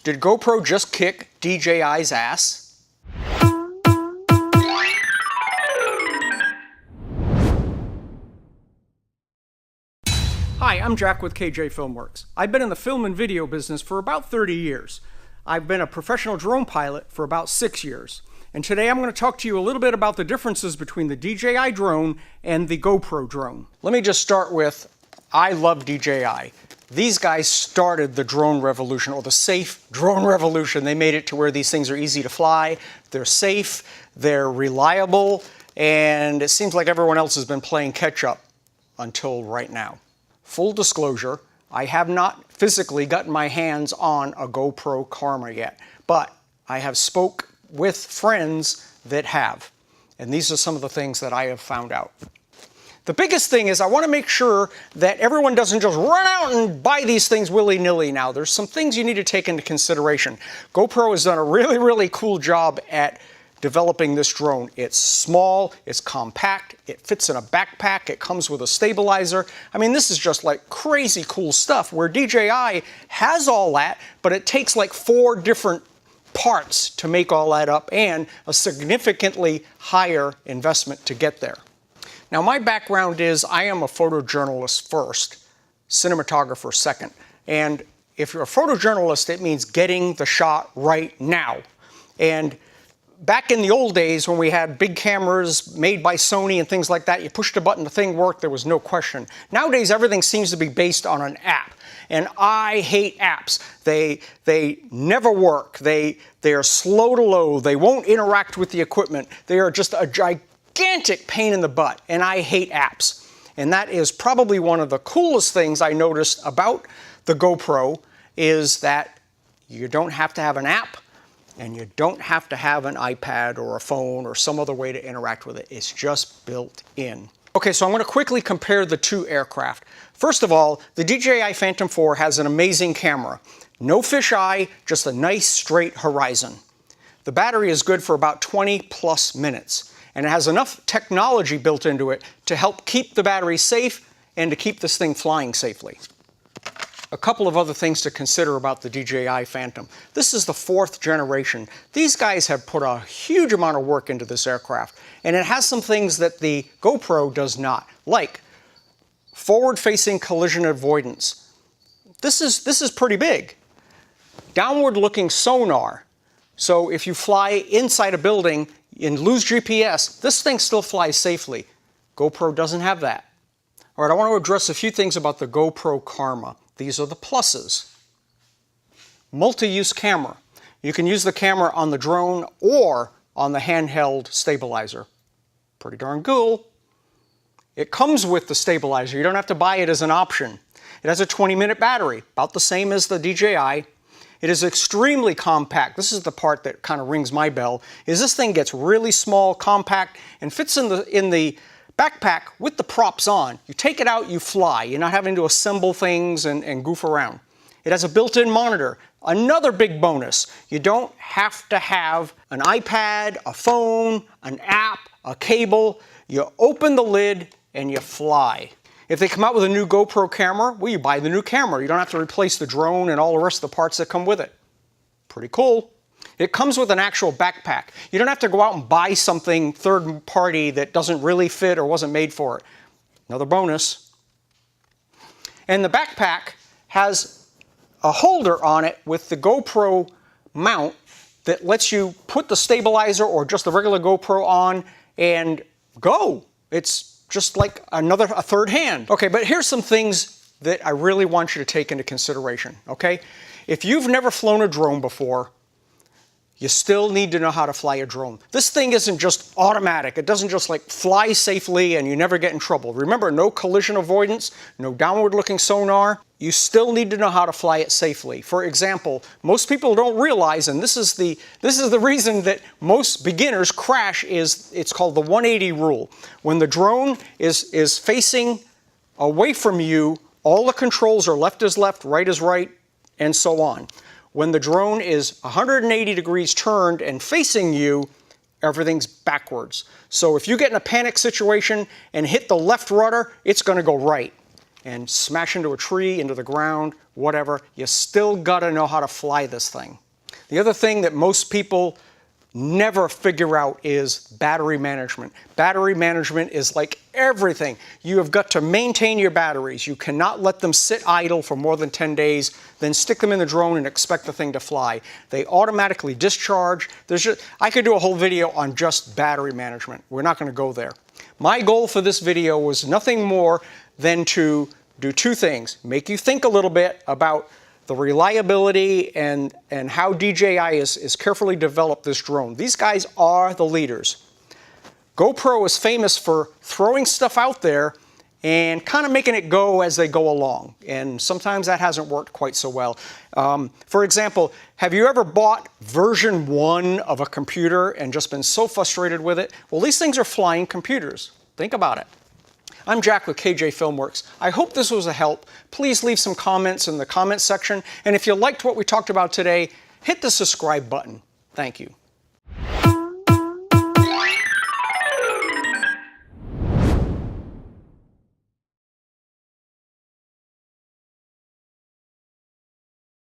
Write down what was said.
Did GoPro just kick DJI's ass? Hi, I'm Jack with KJ Filmworks. I've been in the film and video business for about 30 years. I've been a professional drone pilot for about 6 years. And today I'm going to talk to you a little bit about the differences between the DJI drone and the GoPro drone. Let me just start with, I love DJI. These guys started the drone revolution, or the safe drone revolution. They made it to where these things are easy to fly, they're safe, they're reliable, and it seems like everyone else has been playing catch up until right now. Full disclosure, I have not physically gotten my hands on a GoPro Karma yet, but I have spoke with friends that have, and these are some of the things that I have found out. The biggest thing is I want to make sure that everyone doesn't just run out and buy these things willy-nilly now. There's some things you need to take into consideration. GoPro has done a really cool job at developing this drone. It's small, it's compact, it fits in a backpack, it comes with a stabilizer. I mean, this is just like crazy cool stuff, where DJI has all that, but it takes like 4 different parts to make all that up, and a significantly higher investment to get there. Now, my background is I am a photojournalist first, cinematographer second. And if you're a photojournalist, it means getting the shot right now. And back in the old days when we had big cameras made by Sony and things like that, you pushed a button, the thing worked, there was no question. Nowadays, everything seems to be based on an app. And I hate apps. They never work. They are slow to load. They won't interact with the equipment. They are just a gigantic pain in the butt, and I hate apps. And that is probably one of the coolest things I noticed about the GoPro, is that you don't have to have an app, and you don't have to have an iPad or a phone or some other way to interact with it. It's just built in. Okay, so I'm going to quickly compare the two aircraft. First of all, the DJI Phantom 4 has an amazing camera. No fisheye, just a nice straight horizon. The battery is good for about 20 plus minutes, and it has enough technology built into it to help keep the battery safe and to keep this thing flying safely. A couple of other things to consider about the DJI Phantom. This is the 4th generation. These guys have put a huge amount of work into this aircraft, and it has some things that the GoPro does not, like forward-facing collision avoidance. This is pretty big. Downward-looking sonar. So if you fly inside a building and lose GPS, this thing still flies safely. GoPro doesn't have that. All right, I want to address a few things about the GoPro Karma. These are the pluses. Multi-use camera. You can use the camera on the drone or on the handheld stabilizer. Pretty darn cool. It comes with the stabilizer. You don't have to buy it as an option. It has a 20-minute battery, about the same as the DJI. It is extremely compact. This is the part that kind of rings my bell, is this thing gets really small, compact, and fits in the backpack with the props on. You take it out, you fly. You're not having to assemble things and goof around. It has a built-in monitor. Another big bonus. You don't have to have an iPad, a phone, an app, a cable. You open the lid and you fly. If they come out with a new GoPro camera, well, you buy the new camera. You don't have to replace the drone and all the rest of the parts that come with it. Pretty cool. It comes with an actual backpack. You don't have to go out and buy something third party that doesn't really fit or wasn't made for it. Another bonus. And the backpack has a holder on it with the GoPro mount that lets you put the stabilizer or just the regular GoPro on and go. It's just like a third hand. Okay, but here's some things that I really want you to take into consideration, okay? If you've never flown a drone before, you still need to know how to fly a drone. This thing isn't just automatic. It doesn't just like fly safely and you never get in trouble. Remember, no collision avoidance, no downward-looking sonar. You still need to know how to fly it safely. For example, most people don't realize, and this is the reason that most beginners crash, is it's called the 180 rule. When the drone is facing away from you, all the controls are left is left, right is right, and so on. When the drone is 180 degrees turned and facing you, everything's backwards. So if you get in a panic situation and hit the left rudder, it's going to go right. and smash into a tree, into the ground, whatever. You still gotta know how to fly this thing. The other thing that most people never figure out is battery management. Battery management is like everything. You have got to maintain your batteries. You cannot let them sit idle for more than 10 days, then stick them in the drone and expect the thing to fly. They automatically discharge. I could do a whole video on just battery management. We're not going to go there. My goal for this video was nothing more than to do two things. Make you think a little bit about the reliability and how DJI is carefully developed this drone. These guys are the leaders. GoPro is famous for throwing stuff out there and kind of making it go as they go along. And sometimes that hasn't worked quite so well. For example, have you ever bought version 1 of a computer and just been so frustrated with it? Well, these things are flying computers. Think about it. I'm Jack with KJ Filmworks. I hope this was a help. Please leave some comments in the comments section. And if you liked what we talked about today, hit the subscribe button. Thank you.